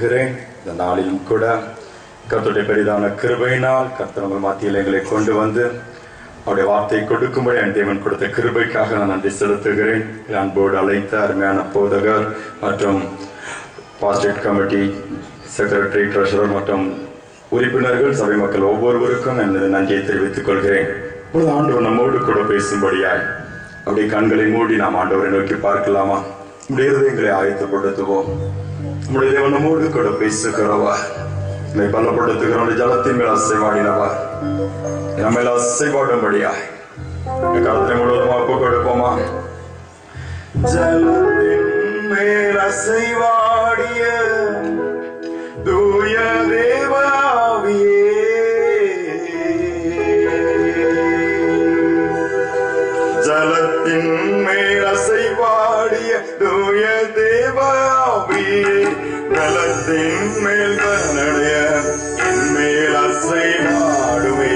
இந்த நாளிலும் கூட கர்த்தருடைய பெரிதான கிருபையினால் கர்த்தர் உங்கள் மத்தியில் எங்களை கொண்டு வந்து அவருடைய வார்த்தையை கொடுக்கும்படி என் தேவன் கொடுத்த கிருபைக்காக நான் நன்றி செலுத்துகிறேன். அன்போடு அழைத்த அருமையான போதகர் மற்றும் பாஸ்டேட் கமிட்டி செக்ரட்டரி, ட்ரெஷரர் மற்றும் உறுப்பினர்கள், சபை மக்கள் ஒவ்வொருவருக்கும் எனது நன்றியை தெரிவித்துக் கொள்கிறேன். இப்பொழுது ஆண்டவர் நம்மோடு கூட பேசும்படியாய் அப்படியே கண்களை மூடி நாம் ஆண்டவரை நோக்கி பார்க்கலாமா? நம்முடைய இருதயங்களை ஆயத்தப்படுத்துவோம். நம்முடைய தேவன் நம்மோடு கூட பேசுகிறவா, நம்மை பலப்படுத்துகிறவனுடைய ஜலத்தின் மேல் அசைவாடினவா, நம்ம மேல அசைவாடும்படியாய் காலத்தை முழுவதுமாக ஒப்பு கொடுப்போமா? ஜலத்தின் மேல் அசைவாடிய தூய தேவாவியே, ஜலத்தின் மேல் அசைவாடிய தூய தேவாவியே, வெள்ளத்தின் மேல் பலனடைய என் மேல் அசைவாடுவே,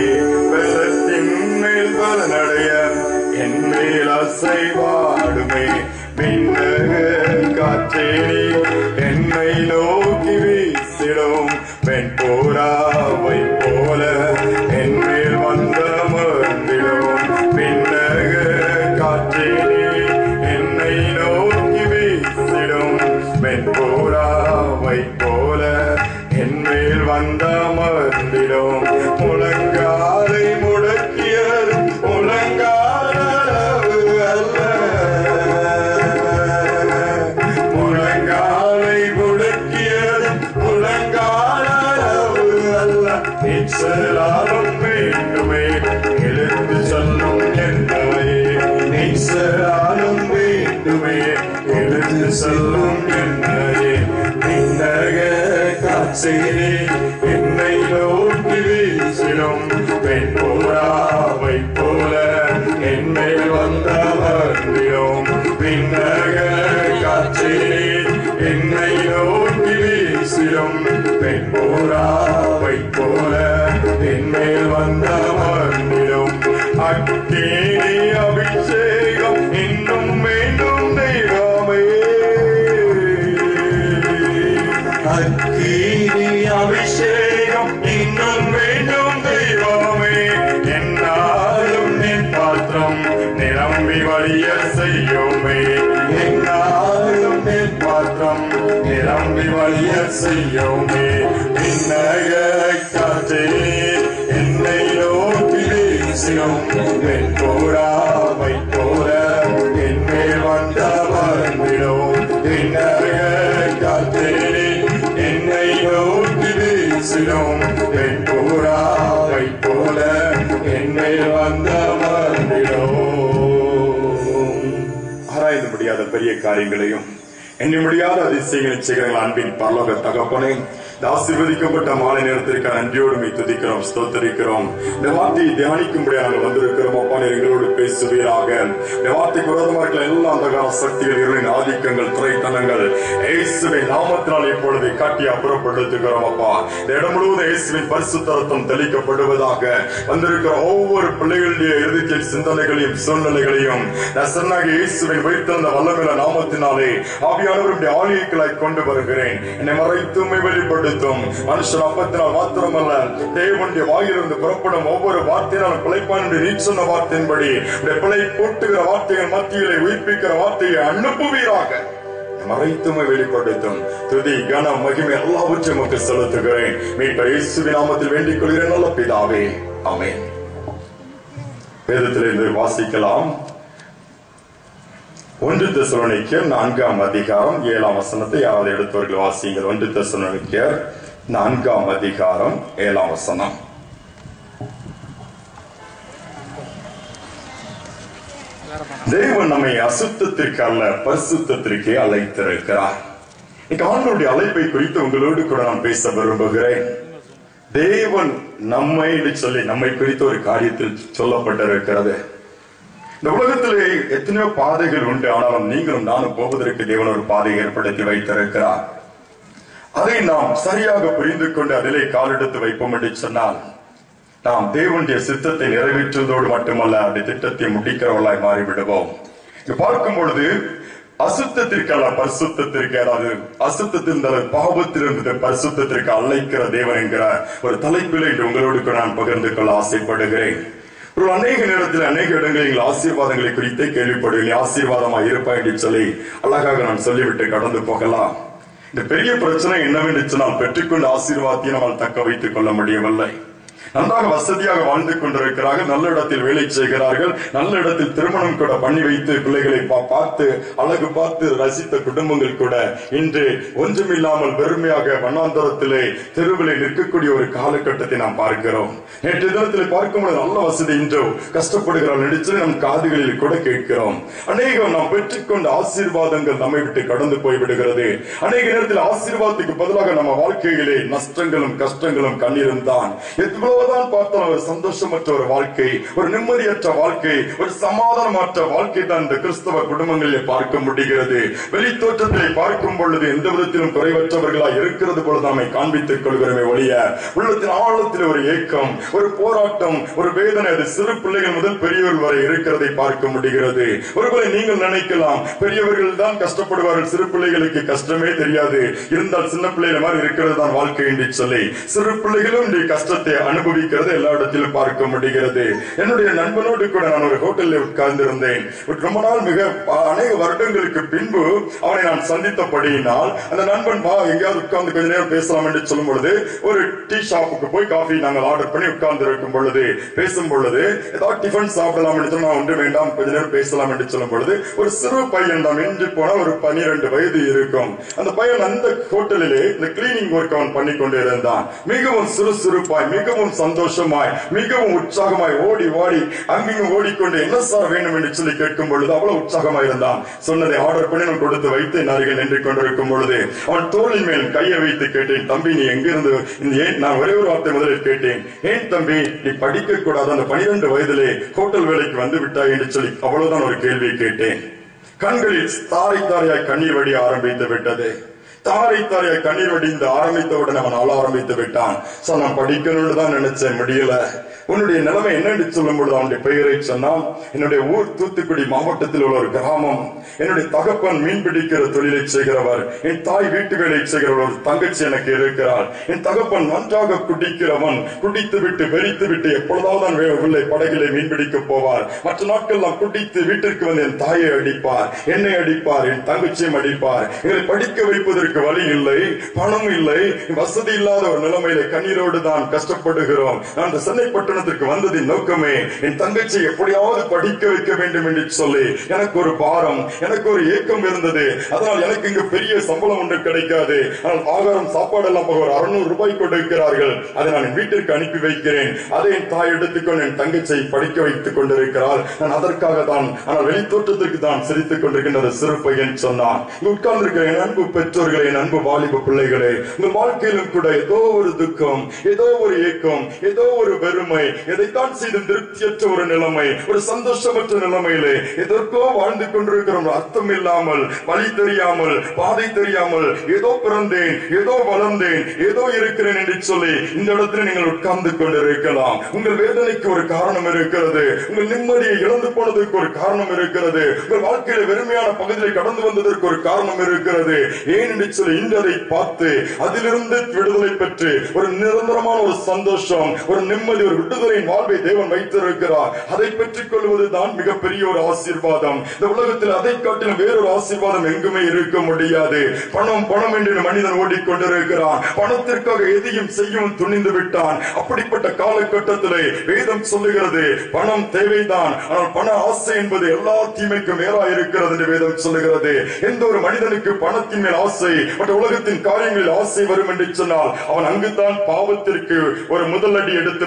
வெள்ளத்தின் மேல் பலனடைய என் மேல் அசைவாடுமே. விண்ணக காற்றேனி என்னை நோக்கி வீசிடும் வெண்போராவை போல என் மேல் வந்த மறந்திடும். விண்ணக காற்றேனி என்னை நோக்கி வீசிடும் வெண்போராவை போல என் மேல் வந்த மறந்திடும். முழங்காலை முடக்கியது முழங்கால அளவு அல்ல, முழங்காலை முடக்கியது முழங்கால அளவு அல்ல. நீச்சலாலும் வேண்டுமே எழுந்து சொல்லும் என்னை, நீச்சலாலும் வேண்டுமே எழுந்து சொல்லும் என்னை. விண்ணக காற்றேனி என்னை நோக்கி வீசிடும் வெண்போராவை போல என் மேல் வந்த மறந்திடும். விண்ணக காற்றேனி என்னை நோக்கி வீசிடும் வெண்போராவை போல என் மேல் வந்த மறந்திடும். அக்கினி அபிஷேகம் இன்னும் வேண்டும் தெய்வமே, அக்கினி அபிஷேகம் இன்னும் வேண்டும் தெய்வமே. என்னாலும் என் பாத்திரம் நிரம்பி வழிய செய்யுமே, என்னாலும் என் பாத்திரம் நிரம்பி வழிய செய்யுமே. விண்ணக காற்றேனி என்னை நோக்கி வீசிடும் வெண்போராவை போல என் மேல் வந்த மறந்திடும். விண்ணக காற்றேனி என்னை நோக்கி வீசிடும் வெண்போராவை போல என் மேல் வந்த மறந்திடும். ஆராய்ந்து முடியாத பெரிய காரியங்களையும் எண்ணி முடியாத அதிசயங்களை செய்கிற அன்பின் பரலோக தகப்பனே, ஆசீர்வதிக்கப்பட்ட மாலை நேரத்திற்கு நன்றியோடு துதிக்கிறோம், ஸ்தோத்தரிக்கிறோம். இந்த வார்த்தையை தியானிக்கும்படியா நாங்கள் வந்திருக்கிறோம். அப்பா, எங்களோடு பேசுவீராக. இந்த வார்த்தைக்கு விரோதமாக இருக்கிற எல்லா அந்தகார சக்திகள், இருளின் ஆதிக்கங்கள், துறைத்தனங்கள் இயேசுவின் நாமத்தினால் இப்பொழுது காட்டி அப்புறப்படுத்துகிறோம். அப்பா, இந்த இடம் முழுவதும் இயேசுவின் பரிசுத்த ரத்தம் தெளிக்கப்படுவதாக. வந்திருக்கிற ஒவ்வொரு பிள்ளைகளுடைய இறுதியில் சிந்தனைகளையும் சூழ்நிலைகளையும் இயேசுவின் வைத்திருந்த வல்லமையுள்ள நாமத்தினாலே ஆவியானவருடைய ஆலயங்களாய் கொண்டு வருகிறேன். என்னை மறைத்துமை வெளிப்படுத்தும். மனுஷன் அப்பத்தினால் மாத்திரமல்ல, தேவனுடைய வாயிலிருந்து புறப்படும் ஒவ்வொரு வார்த்தையினாலும் பிழைப்பான் என்று நீ சொன்ன வார்த்தையின்படி பிழை போட்டுகிற வார்த்தைகள் மத்தியிலே உயிர்ப்பிக்கிற வார்த்தையை அனுப்புவீராக. மறைத்துமை வெளிப்படுத்தும். துதி, கன, மகிமை எல்லாவற்றையும் உமக்கு செலுத்துகிறேன். மீட்பர் இயேசுவின் நாமத்தில் வேண்டிக் கொள்கிறேன் நல்ல பிதாவே, ஆமென். வேதத்திலிருந்து வாசிக்கலாம். 1 தெசலோனிக்கேயர் 4ஆம் அதிகாரம் 7ஆம் வசனத்தை யாராவது எடுத்தவர்கள் வாசியுங்கள். 1 தெசலோனிக்கேயர் 4ஆம் அதிகாரம் 7ஆம் வசனம். தேவன் நம்மை அசுத்தத்திற்கு அல்ல பரிசுத்தத்திற்கே அழைத்திருக்கிறார். ஆண்டவருடைய அழைப்பை குறித்து உங்களோடு கூட நான் பேச விரும்புகிறேன். தேவன் நம்மை சொல்லி நம்மை குறித்த ஒரு காரியத்தில் சொல்லப்பட்டிருக்கிறது. இந்த உலகத்திலே எத்தனையோ பாதைகள் உண்டு, ஆனாலும் நீங்களும் நானும் போவதற்கு தேவன் ஒரு பாதையை ஏற்படுத்தி வைத்திருக்கிறார். அதை நாம் சரியாக புரிந்து கொண்டு அதிலே காலெடுத்து வைப்போம் என்று சொன்னால் நாம் தேவனுடைய சித்தத்தை நிறைவேற்றுவதோடு மட்டுமல்ல, அந்த திட்டத்தை முடிக்கிறவர்களாய் மாறிவிடுவோம். பார்க்கும் பொழுது அசுத்தத்திற்கு அல்ல பரிசுத்தத்திற்கு, அதாவது அசுத்தத்திலிருந்து பாவத்திலிருந்து பரிசுத்தத்திற்கு அழைக்கிற தேவன் என்கிற ஒரு தலைப்பில் இன்று உங்களோடு நான் பகிர்ந்து கொள்ள ஆசைப்படுகிறேன். ஒரு அநேக நேரத்தில் அநேக இடங்களில் ஆசீர்வாதங்களை குறித்தே கேள்விப்படுகிறேன். ஆசீர்வாதமா இருப்பா என்று சொல்லி அழகாக நான் சொல்லிவிட்டு கடந்து போகலாம். இந்த பெரிய பிரச்சனை என்னவென்று சொன்னால், பெற்றுக்கொண்ட ஆசீர்வாதத்தை நம்மால் தக்க வைத்துக் கொள்ள முடியவில்லை. நன்றாக வசதியாக வாழ்ந்து கொண்டிருக்கிறார்கள், நல்ல இடத்தில் வேலை செய்கிறார்கள், நல்ல இடத்தில் திருமணம் கூட பண்ணி வைத்து பிள்ளைகளை பார்த்து அழகு பார்த்து ரசித்த குடும்பங்கள் கூட இன்று ஒன்றுமில்லாமல் வெறுமையாக வண்ணாந்தரத்திலே தெருவிலே நிற்கக்கூடிய ஒரு காலகட்டத்தை நாம் பார்க்கிறோம். நேற்று தினத்தில் பார்க்கும்போது நல்ல வசதி இன்றோ கஷ்டப்படுகிறார்கள் என்று நம் காதுகளில் கூட கேட்கிறோம். அநேகம் நாம் பெற்றுக்கொண்ட ஆசீர்வாதங்கள் நம்மை விட்டு கடந்து போய்விடுகிறது. அநேக நேரத்தில் ஆசீர்வாதத்துக்கு பதிலாக நம்ம வாழ்க்கையிலே நஷ்டங்களும் கஷ்டங்களும் கண்ணீரும் தான். எவ்வளவுதான் பார்த்தால் ஒரு சந்தோஷமற்ற ஒரு வாழ்க்கை, ஒரு நிம்மதியற்ற வாழ்க்கை, ஒரு சமாதானமற்ற வாழ்க்கை தான் இந்த கிறிஸ்தவ குடும்பங்களிலே பார்க்க முடிகிறது. வெளி தோற்றத்திலே பார்க்கும் பொழுது எந்த விதத்திலும் குறைவற்றவர்களாய் இருக்கிறது போல நம்மை காண்பித்துக் கொள்கிறோமே ஒழிய, உள்ளத்தின் ஆழத்தில் ஒரு ஏக்கம், ஒரு போராட்டம், ஒரு வேதனை, அது சிறு பிள்ளைகள் முதல் பெரியவர்கள் வரை இருக்கிறதை பார்க்க முடிகிறது. ஒருவேளை நீங்கள் நினைக்கலாம், பெரியவர்கள் தான் கஷ்டப்படுவார்கள், சிறு பிள்ளைகளுக்கு கஷ்டமே தெரியாது, இருந்தால் சின்ன பிள்ளைகள் மாதிரி இருக்கிறது தான் வாழ்க்கை என்று சொல்லி சிறு பிள்ளைகளும் இந்த கஷ்டத்தை அனுபவிக்கிறது எல்லா இடத்திலும் பார்க்க முடிகிறது. என்னுடைய நண்பனோடு கூட நான் ஒரு ஹோட்டலில் உட்கார்ந்திருந்தேன். ரொம்ப நாள், மிக அநேக வருடங்களுக்கு பின்பு அவனை நான் சந்தித்தபடியினால் அந்த நண்பன் வா எங்கேயாவது உட்கார்ந்து கொஞ்ச நேரம் பேசலாம் என்று சொல்லும் பொழுது, ஒரு டீ ஷாப்புக்கு போய் காஃபி நாங்கள் ஆர்டர் பண்ணி உட்கார்ந்து இருக்கும் பொழுது, பேசும் பொழுது ஏதாவது டிஃபன் சாப்பிடலாம் என்று சொன்னால் ஒன்று வேண்டாம் கொஞ்ச நேரம் பேசலாம் என்று சொல்லும் பொழுது, ஒரு சிறு பையன் தான், மிஞ்சி போனால் ஒரு 12 வயது இருக்கும். அந்த பையன் அந்த ஹோட்டலிலே இந்த கிளீனிங் ஒர்க் அவன் பண்ணி கொண்டு இருந்தான். மிகவும் சுறுசுறுப்பாய், மிகவும் சந்தோஷமாய், மிகவும் உற்சாகமாய் ஓடி ஓடி அங்கேயும் ஓடிக்கொண்டு என்ன சார் வேணும் என்று சொல்லி கேட்கும் பொழுது அவ்வளவு உற்சாகமாய் இருந்தான். சொன்னதை ஆர்டர் பண்ணி நான் கொடுத்து வைத்து அருகில் நின்று கொண்டிருக்கும் பொழுது அவன் தோளின் மேல் கையை வைத்து கேட்டேன், தம்பி நீ எங்கிருந்து, நான் ஒரே ஒரு வார்த்தை முதலில் கேட்டேன், ஏன் தம்பி நீ படிக்க கூடாது, அந்த 12 வயதிலே ஹோட்டல் வேலைக்கு வந்து விட்டாய் என்று சொல்லி அவ்வளவுதான் ஒரு கேள்வியை கேட்டேன். கண்களில் தாரை தாரையாய் கண்ணீர் வடிய ஆரம்பித்து விட்டது. தாரை தாரையாய் கண்ணீர் வடிந்து ஆரம்பித்தவுடன் அவன் ஆள ஆரம்பித்து விட்டான். நான் படிக்கணும்னு தான் நினைச்சேன், முடியல. உன்னுடைய நிலைமை என்னன்னு சொல்லும் பொழுது அவனுடைய பெயரை சொன்னான். என்னுடைய ஊர் தூத்துக்குடி மாவட்டத்தில் உள்ள ஒரு கிராமம். என்னுடைய தகப்பன் மீன் பிடிக்கிற தொழிலை செய்கிறவர், என் தாய் வீட்டு வேலை செய்கிறவர், ஒரு தங்கச்சி எனக்கு இருக்கிறார். என் தகப்பன் நன்றாக குடிக்கிறவன், குடித்து விட்டு வெறித்து விட்டு எப்பொழுதாவது உள்ளே படகிலே மீன் பிடிக்க போவார். மற்ற நாட்கள் நான் குடித்து வீட்டிற்கு வந்து என் தாயை அடிப்பார், என்னை அடிப்பார், என் தங்கச்சியும் அடிப்பார். எங்களை படிக்க வைப்பதற்கு வழி இல்லை, பணம் இல்லை, வசதி இல்லாத ஒரு நிலைமையில கண்ணீரோடு தான் கஷ்டப்படுகிறோம். நான் சென்னை பட்டணத்திற்கு வந்ததின் நோக்கமே என் தங்கச்சி எப்படியாவது படிக்க வைக்க வேண்டும் என்று சொல்லி எனக்கு ஒரு பாரம், எனக்கு ஒரு ஏக்கம் இருந்தது. அதனால் எனக்கு இங்கு பெரிய சம்பளம் ஒன்று கிடைக்காது, ஆனால் ஆகாரம் சாப்பாடு எல்லாம் போக ஒரு 600 ரூபாய் கொடுக்கிறார்கள், அதை நான் என் வீட்டிற்கு அனுப்பி வைக்கிறேன். அதை என் தாய் எடுத்துக்கொண்டு என் தங்கச்சியை படிக்க வைத்துக் கொண்டிருக்கிறாள். நான் அதற்காக தான், ஆனால் வெளித்தோற்றத்திற்கு தான் சிரித்துக் கொண்டிருக்கின்ற சிறு பையன் சொன்னான். உட்கார்ந்திருக்கிற என் அன்பு பெற்றோர்களே, என் அன்பு வாலிப பிள்ளைகளே, உங்கள் வாழ்க்கையிலும் கூட ஏதோ ஒரு துக்கம், ஏதோ ஒரு ஏக்கம், ஏதோ ஒரு வெறுமை, எதைத்தான் செய்து திருப்தியற்ற ஒரு நிலைமை, ஒரு சந்தோஷமற்ற நிலைமையிலே எதற்கோ வாழ்ந்து கொண்டிருக்கிறோம். அர்த்தம் இல்லாமல், வழி தெரியாமல், பாதை தெரியாமல், ஏதோ பிறந்தேன், ஏதோ வளர்ந்தேன், ஏதோ இருக்கிறேன் என்று சொல்லி இந்த இடத்துல நீங்கள் உட்கார்ந்து கொண்டிருக்கலாம். உங்கள் வேதனைக்கு ஒரு காரணம் இருக்கிறது, உங்கள் நிம்மதியை இழந்து போனதற்கு ஒரு காரணம் இருக்கிறது, உங்கள் வாழ்க்கையில வெறுமையான பகுதியில் கடந்து வந்ததற்கு ஒரு காரணம் இருக்கிறது. ஏன் என்று சொல்லி இன்று அதை பார்த்து அதிலிருந்து விடுதலை பெற்று ஒரு நிரந்தரமான ஒரு சந்தோஷம், ஒரு நிம்மதி, ஒரு விடுதலையின் வாழ்வை தேவன் வைத்திருக்கிறார். அதை பெற்றுக் கொள்வதுதான் மிகப்பெரிய ஒரு ஆசீர்வாதம். இந்த உலகத்தில் அதை காட்டிலும் வேறொரு ஆசீர்வாதம் எங்குமே இருக்க முடியாது. பணம் பணம் என்று மனிதன் ஓடிக்கொண்டிருக்கிறான், பணத்திற்காக எதையும் செய்யவும் துணிந்து விட்டான். அப்படிப்பட்ட காலகட்டத்திலே வேதம் சொல்லுகிறது, பணம் தேவைதான், ஆனால் பண ஆசை என்பது எல்லா தீமைக்கும் மேலா இருக்கிறது என்று வேதம் சொல்லுகிறது. எந்த ஒரு மனிதனுக்கு பணத்தின் மேல் ஆசை, மற்ற உலகத்தின் காரியங்களில் ஆசை வரும் என்று சொன்னால் அவன் அங்குதான் பாவத்திற்கு ஒரு முதல் அடி எடுத்து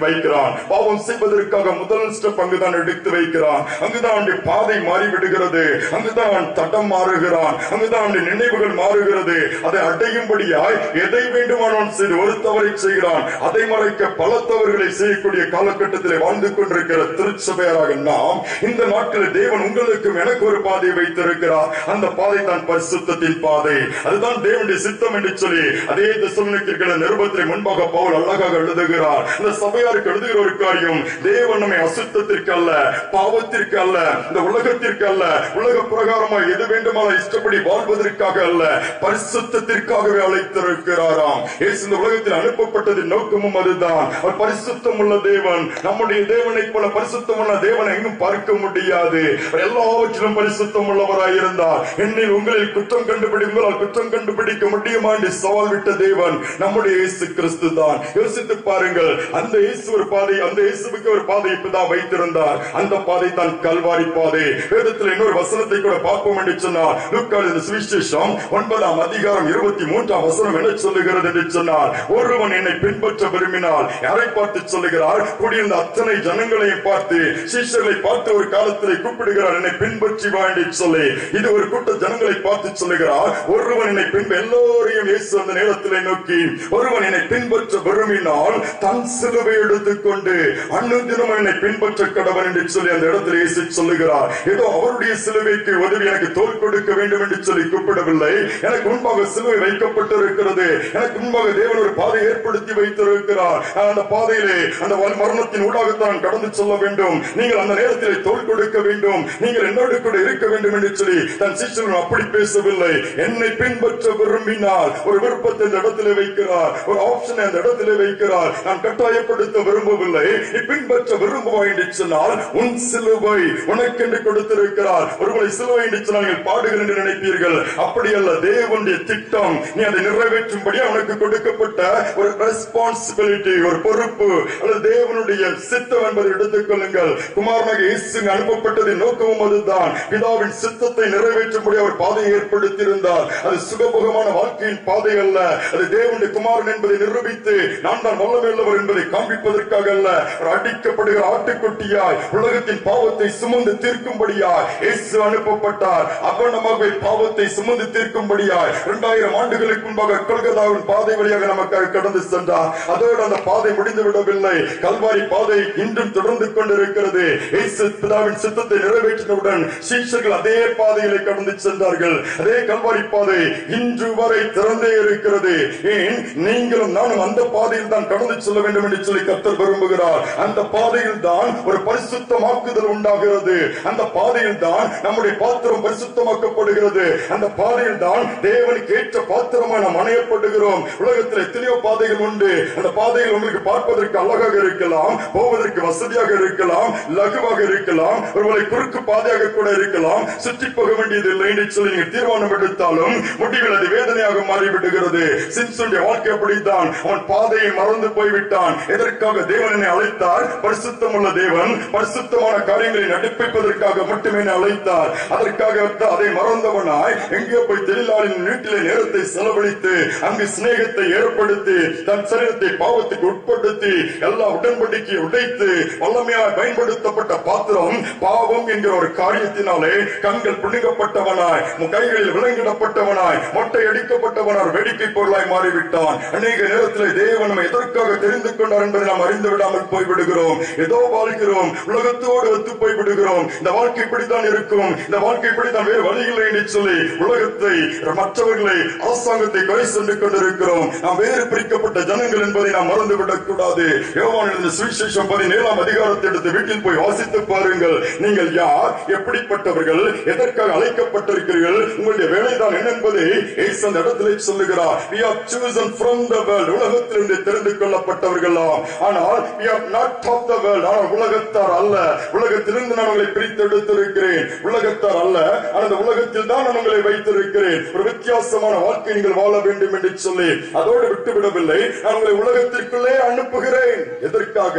வைக்கிறான். பாவம் செய்வதற்காக முதல் ஸ்டெப் அங்குதான் எடுத்து வைக்கிறான். அங்குதான் அவனுடைய பாதை மாறிவிடுகிறது, அங்குதான் தடம் மாறுகிறான், அங்குதான் அவனுடைய நினைவுகள் மாறுகிறது. அதை அடையும்படியாய் எதை வேண்டுமானாலும் செய்து ஒரு தவறை செய்கிறான். அதை மறைக்க பல தவறுகளை செய்யக்கூடிய காலகட்டத்தில் வாழ்ந்து கொண்டிருக்கிற திருச்சபையராக நாம் இந்த நாட்களில் தேவன் உங்களுக்கும் எனக்கு ஒரு பாதையை வைத்திருக்கிறார். அந்த பாதை தான் பரிசுத்தத்தின் பாதை, அதுதான் தேவனுடைய சித்தம் என்று சொல்லி அதே தெசலோனிக்கேயர் நிருபத்திலே முன்பாக பவுல் அழகாக எழுதுகிறார். இந்த சபையாருக்கு எழுதுகிற ஒரு காரியம், தேவன் நம்மை அசுத்தத்திற்கு அல்ல, பாவத்திற்கு அல்ல, இந்த உலகத்திற்கு அல்ல, உலக பிரகாரமாய் எது வேண்டுமானால் இஷ்டப்படி வாழ்வதற்காக அல்ல, பரிசுத்தத்திற்காகவே அழைத்திருக்கிறாராம். இயேசு இந்த உலகத்தில் அனுப்பப்பட்டதின் நோக்கமும் அதுதான். அவர் பரிசுத்தம் உள்ள தேவன். நம்முடைய தேவனை போல பரிசுத்தம் உள்ள தேவனை எங்கும் பார்க்க முடியாது. எல்லாவற்றிலும் பரிசுத்தம் உள்ளவராயிருந்தார். என்னில் உங்களில் குற்றம் உங்களால் குற்றம் கண்டுபிடிக்க முடியுமா என்று சவால் விட்ட தேவன் நம்முடைய இயேசு கிறிஸ்து தான். யோசித்து பாருங்கள், அந்த இயேசு ஒரு பாதை, அந்த இயேசுவுக்கு ஒரு பாதை இப்பதான் வைத்திருந்தார். அந்த பாதை தான் கல்வாரி பாதை. வேதத்தில் இன்னொரு வசனத்தை கூட பார்ப்போம் என்று சொன்னார். லூக்காவின் சுவிசேஷம் 9ஆம் அதிகாரம் 23ஆம் வசனம் என்ன சொல்லுகிறது என்று சொன்னார், ஒருவன் என்னை பின்பற்ற விரும்பினால், யாரை பார்த்து சொல்லுகிறார்? கூடியிருந்த அத்தனை ஜனங்களையும் பார்த்து, சீஷர்களை பார்த்து ஒரு காலத்திலே கூப்பிடுகிறார், என்னை பின்பற்றி வா என்று சொல்லி. இது ஒரு கூட்ட ஜனங்களை பார்த்து சொல்லுகிறார், ஒருவன் என்னை எல்லோரையும் இயேசு அந்த நேரத்திலே நோக்கி, ஒருவன் என்னை பின்பற்ற விரும்பினால் தன் சிலுவை எடுத்துக்கொண்டு அனுதினம் என்னை பின்பற்ற கடவன் என்று சொல்லி அந்த இடத்தில் இயேசு சொல்லுகிறார். ஏதோ அவருடைய சிலுவைக்கு உதவி எனக்கு தோல் கொடுக்க வேண்டும் என்று சொல்லி கூப்பிடவில்லை. எனக்கு முன்பாக சிலுவை வைக்கப்பட்டிருக்கிறது. எனக்கு முன்பாக தேவன் ஒரு பாதை ஏற்படுத்தி வைத்திருக்கிறார். அந்த பாதையிலே அந்த மரணத்தின் ஊடாகத்தான் கடந்து செல்ல வேண்டும். நீங்கள் அந்த நேரத்தில் தோல் கொடுக்க வேண்டும். நீங்கள் என்னோடு கூட இருக்க வேண்டும் என்று சொல்லி தன் சிஷ்யர்கள் அப்படி பேசவில்லை. என்னை பின்பற்ற விரும்பினால் ஒரு விருப்பத்தை இந்த இடத்திலே வைக்கிறார், ஒரு ஆப்ஷனை அந்த இடத்திலே வைக்கிறார். நான் கட்டாயப்படுத்த விரும்பவில்லை. நீ பின்பற்ற விரும்புவாய் என்று சொன்னால் உன் சிலுவை உனக்கென்று கொடுத்திருக்கிறார். ஒருவரை சிலுவை என்று சொன்னால் நீங்கள் பாடுகள் என்று நினைப்பீர்கள். அப்படி அல்ல. தேவனுடைய திட்டம் நீ அதை நிறைவேற்றும்படி உனக்கு கொடுக்கப்பட்ட ஒரு ரெஸ்பான்சிபிலிட்டி, ஒரு பொறுப்பு, அல்லது தேவனுடைய சித்தம் என்பதை எடுத்துக் கொள்ளுங்கள். குமாரனாக இயேசு அனுப்பப்பட்டதின் நோக்கமும் அதுதான். பிதாவின் சித்தத்தை நிறைவேற்றும்படி அவர் பாதையை ஏற்படுத்தியிருந்தார். அது சுகபோகமான வாழ்க்கையின் பாதை அல்ல. அது தேவனுடைய குமாரன் என்பதை நிரூபித்து நான் தான் வல்லமையுள்ளவர் என்பதை காண்பிப்பதற்காக அல்ல. அடிக்கப்படுகிற ஆட்டுக்குட்டியாய் உலகத்தின் பாவத்தை சுமந்து தீர்க்கும்படியாய் இயேசு அனுப்பப்பட்டார். அபர்ணமாக பாவத்தை சுமந்து தீர்க்கும்படியாய் 2000 ஆண்டுகளுக்கு முன்பாக கொல்கத்தாவின் பாதை வழியாக நமக்காக கடந்து சென்றார். அதோடு அந்த பாதை முடிந்து விடவில்லை. கல்வாரி பாதை இன்றும் தொடர்ந்து கொண்டிருக்கிறது. இயேசு பிதாவின் சித்தத்தை நிறைவேற்றினவுடன் சீஷர்கள் அதே பாதையிலே கடந்து சென்றார்கள். அதே கல்வாரி பாதை இன்று வரை திறந்தே இருக்கிறது. ஏன் நீங்களும் நானும் அந்த பாதையில் தான் கடந்து செல்ல வேண்டும் என்று சொல்லி கர்த்தர் விரும்புகிறார். அந்த பாதையில் தான் ஒரு பரிசுத்தமாக்குதல் உண்டாகிறது. அந்த பாதையில் தான் நம்முடைய பாத்திரம் பரிசுத்தமாக்கப்படுகிறது. அந்த பாதையில் தான் தேவனுக்கு ஏற்ற பாத்திரமாக நாம் அணையப்படுகிறோம். உலகத்தில் எத்தனையோ பாதைகள் உண்டு. அந்த பாதையில் உங்களுக்கு பார்ப்பதற்கு அழகாக இருக்கலாம், போவதற்கு வசதியாக இருக்கலாம், லகுவாக இருக்கலாம், ஒருவேளை குறுக்கு பாதையாக கூட இருக்கலாம். சுற்றி போக வேண்டியது இல்லை என்று சொல்லி நீங்கள் தீர்மானம் எடுத்தாலும் முடிவில் அது வேதனையாக மாறிவிடுகிறது. சிம்சனுடைய வாழ்க்கை அப்படித்தான். அவன் பாதையை மறந்து போய்விட்டான். எதற்காக தேவன் என்னை அழைத்தார்? பரிசுத்தம் உள்ள தேவன் பரிசுத்தமான காரியங்களை நடப்பிப்பதற்காக மட்டுமே அழைத்தார். அதற்காக அதை மறந்தவனாய் எங்கே போய் தெளிலாளின் வீட்டிலே நேரத்தை செலவழித்து அங்கு சிநேகத்தை ஏற்படுத்தி தன் சரீரத்தை பாவத்துக்கு உட்படுத்தி எல்லா உடன்படிக்கையை உடைத்து வல்லமையாக பயன்படுத்தப்பட்ட பாத்திரம் பாவம் என்கிற ஒரு காரியத்தினாலே கண்கள் பிடுங்கப்பட்டவனாய், கைகளில் விலங்கிடப்பட்டவனாய், மொட்டை அடிக்கப்பட்டவனாய், வேடிக்கை பொருளாய் மாறிவிட்டான். அநேக நேரத்தில் தேவன் நம்ம எதற்காக தெரிந்து கொண்டார் என்பதை நாம் அறிந்து விடாமல் போய்விடுகிறோம். ஏதோ வாழ்கிறோம், உலகத்தோடு ஒத்து போய்விடுகிறோம். இந்த வாழ்க்கை இப்படித்தான் இருக்கும், இந்த வாழ்க்கை இப்படித்தான், வேறு வழி இல்லை என்று சொல்லி உலகத்தை, மற்றவர்களை, அரசாங்கத்தை குறை சென்று கொண்டிருக்கிறோம். நாம் வேறு பிரிக்கப்பட்ட ஜனங்கள் என்பதை நாம் மறந்துவிடக் கூடாது. யோவான் எழுதின சுவிசேஷம் 17ஆம் அதிகாரத்தை எடுத்து வீட்டில் போய் வாசித்து பாருங்கள். நீங்கள் யார், எப்படிப்பட்டவர்கள், எதற்காக அழைக்கப்பட்டிருக்கிறீர்கள், உங்களுடைய வேலைதான் என்ன என்பதை இயேசு அந்த இடத்திலே சொல்லுகிறார். We are chosen from the world. உலகத்திலிருந்து தெரிந்து கொள்ளப்பட்டவர்களாம். ஆனால் we are not of the world. ஆனால் உலகத்தார் அல்ல. உலகத்திலிருந்து நான் உங்களை பிரித்து எடுத்திருக்கிறேன். உலகத்தார் அல்ல, அந்த உலகத்தில் தான் நான் உங்களை வைத்திருக்கிறேன். ஒரு வித்தியாசமான வாழ்க்கை நீங்கள் வாழ வேண்டும் என்று சொல்லி அதோடு விட்டுவிடவில்லை. நான் உங்களை உலகத்திற்குள்ளே அனுப்புகிறேன். எதற்காக?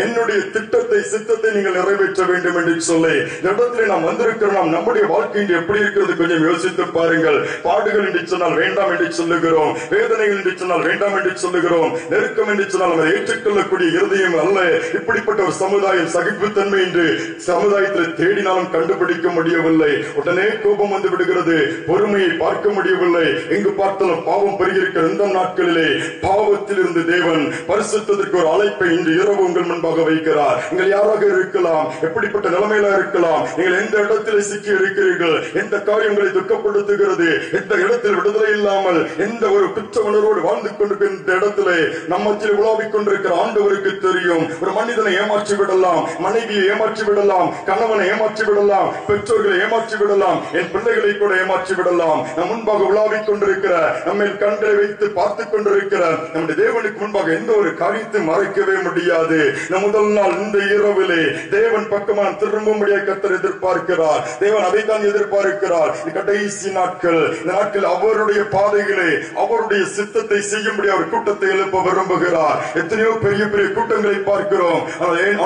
என்னுடைய திட்டத்தை, சித்தத்தை நீங்கள் நிறைவேற்ற வேண்டும் என்று சொல்லி இந்த இடத்துல நாம் வந்திருக்கிறோம். நம்முடைய வாழ்க்கை எப்படி இருக்கிறது கொஞ்சம் யோசித்து பாருங்கள். பாடுகள் என்று சொன்னால் வேண்டாம் என்று சொல்லுகிறோம், வேதனைகள் என்று சொன்னால் வேண்டாம் என்று சொல்லுகிறோம், நெருக்கம் என்று சொன்னால் அதை ஏற்றுக்கொள்ளக்கூடிய இருதயம் அல்ல. இப்படிப்பட்ட ஒரு சமுதாயம், சகிப்புத்தன்மை என்று சமுதாயத்தில் தேடினாலும் கண்டுபிடிக்க முடியவில்லை. உடனே கோபம் வந்து விடுகிறது, பொறுமையை பார்க்க முடியவில்லை. எங்கு பார்த்தாலும் பாவம் பெருகியிருக்கிற இந்த நாட்களிலே பாவத்தில் இருந்து தேவன் பரிசுத்தத்திற்கு ஒரு அழைப்பை இன்று இரவு உங்கள் முன்பாக வைக்கிறார். நீங்கள் யாராக இருக்கலாம், எப்படிப்பட்ட நிலைமையில இருக்கலாம், நீங்கள் எந்த இடத்திலே சிக்கி இருக்கிறீர்கள், எந்த காரியங்களை துக்கப்படுத்துகிறது, எந்த இடத்தில் விடுதலை இல்லாமல் எந்த ஒரு குற்ற உணர்வோடு வாழ்ந்து கொண்டிருக்கிற இடத்திலே நம்மத்தில் உலாவிக் கொண்டிருக்கிற ஆண்டவருக்கு தெரியும். ஒரு மனிதனை ஏமாற்றி விடலாம், மனைவியை ஏமாற்றி விடலாம், கணவனை ஏமாற்றி விடலாம், பெற்றோர்களை ஏமாற்றி விடலாம், என் பிள்ளைகளை கூட ஏமாற்றி விடலாம். நம் முன்பாக உலாவிக் கொண்டிருக்கிற, நம்மை கண்களை வைத்து பார்த்துக் கொண்டிருக்கிற நம்முடைய தேவனுக்கு முன்பாக எந்த ஒரு காரியத்தை மறைக்கவே முடியாது. நம் முதல் நாள் இந்த இரவிலே தேவன் பக்கமாக திரும்பும்படியாக கர்த்தர் எதிர்பார்க்கிறார். தேவன் அதைத்தான் எதிர்பார்க்கிறார். கடைசி நாட்கள், இந்த நாட்கள் அவருடைய பாதைகளே அவருடைய சித்தத்தை செய்யும்படி அவர் கூட்டத்தை எழுப்ப விரும்புகிறார். எத்தனையோ பெரிய பெரிய கூட்டங்களை பார்க்கிறோம்.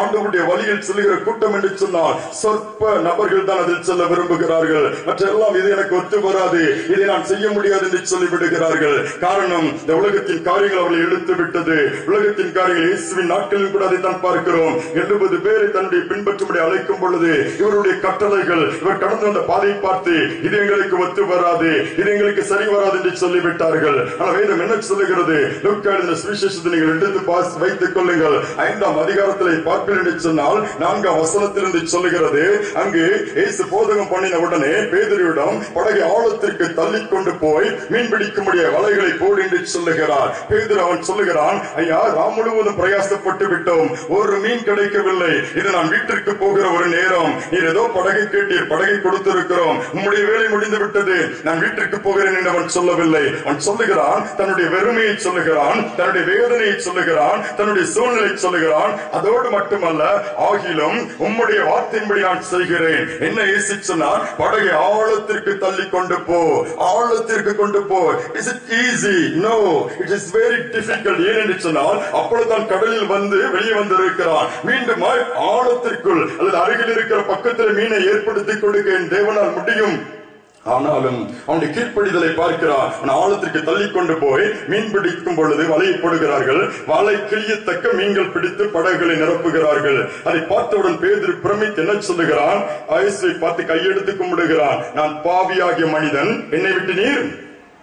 ஆண்டவருடைய வழியில் செல்கிற கூட்டம் என்று சொன்னால் சொற்ப நபர்கள் தான் அதில் செல்ல விரும்புகிறார்கள். மற்றெல்லாம் இது எனக்கு ஒத்து வராது, இதை நான் செய்ய முடியாது என்று சொல்லிவிடுகிறார்கள். காரணம், இந்த உலகத்தின் காரியங்கள் அவர்களை இழுத்து விட்டது. உலகத்தின் காரியங்கள் இயேசுவின் நாட்களில் கூட அதைத்தான் பார்க்கிறோம். 70 பேரை தன்னுடைய பின்பற்றும்படி அழைக்கும் பொழுது இவருடைய கட்டளைகள், இவர் கடந்து வந்த பாதையை பார்த்து இது எங்களுக்கு ஒத்து வராது, இது எங்களுக்கு சரி வராது என்று சொல்லிவிட்டார்கள். ஆனால் வேதம் என்ன சொல்லுகிறது? லூக்கா எழுதின சுவிசேஷத்தை நீங்கள் எடுத்து வைத்துக் கொள்ளுங்கள். 5ஆம் அதிகாரத்திலே பார்ப்பீர்கள் என்று சொன்னால் 4ஆம் வசனத்திலிருந்து சொல்லுகிறது. அங்கு இயேசு போதகம் பண்ணின உடனே பேதுருவிடம் படகை ஆழத்திற்கு தள்ளி கொண்டு போய் மீன் பிடிக்கும்படிய வலைகளை போடு என்று சொல்லுகிறார். பேதுரு அவன் சொல்லுகிறான், ஐயா, நாம் முழுவதும் பிரயாசப்பட்டு விட்டோம், ஒரு மீன் கிடைக்கவில்லை, இது நான் வீட்டிற்கு போகிற ஒரு நேரம், நீர் ஏதோ படகை கேட்டீர், படகை கொடுத்திருக்கிறோம், உம்முடைய வேலை முடிந்து விட்டது, நான் வீட்டிற்கு போகிறேன் என்று அவன் சொல்லவில்லை. அவன் சொல்லுகிறான், தன்னுடைய வெறுமையை சொல்லுகிறான், தன்னுடைய வேதனையை சொல்லுகிறான், தன்னுடைய சூழ்நிலை சொல்லுகிறான். அதோடு மட்டுமல்ல, ஆகிலும் உம்முடைய வார்த்தையின்படி நான் செய்கிறேன். என்ன இயேசு சொன்னார்? படகை ஆழத்திற்கு தள்ளி கொண்டு போ, ஆழத்திற்கு கொண்டு போ. Is it easy? No, it is very difficult. ஏனென்று சொன்னால் அப்பொழுதுதான் கடலில் வந்து வெளியே வந்திருக்கிறான். மீண்டும் ஆழத்திற்குள் அல்லது அருகில் இருக்கிற பக்கத்தில் மீனை ஏற்படுத்தி கொடுக்க என் தேவனால் முடியும். ஆனாலும் அவனுடைய கீழ்ப்படிதலை பார்க்கிறார். ஆழத்திற்கு தள்ளி கொண்டு போய் மீன் பிடிக்கும் பொழுது வலையை போடுகிறார்கள். வலை கிழியத்தக்க மீன்கள் பிடித்து படகுகளை நிரப்புகிறார்கள். அதை பார்த்தவுடன் பேதுரு பிரமித்து என்ன சொல்லுகிறான்? இயேசுவை பார்த்து கையெடுத்து கும்பிடுகிறான். நான் பாவியாகிய மனிதன், என்னை விட்டு நீர்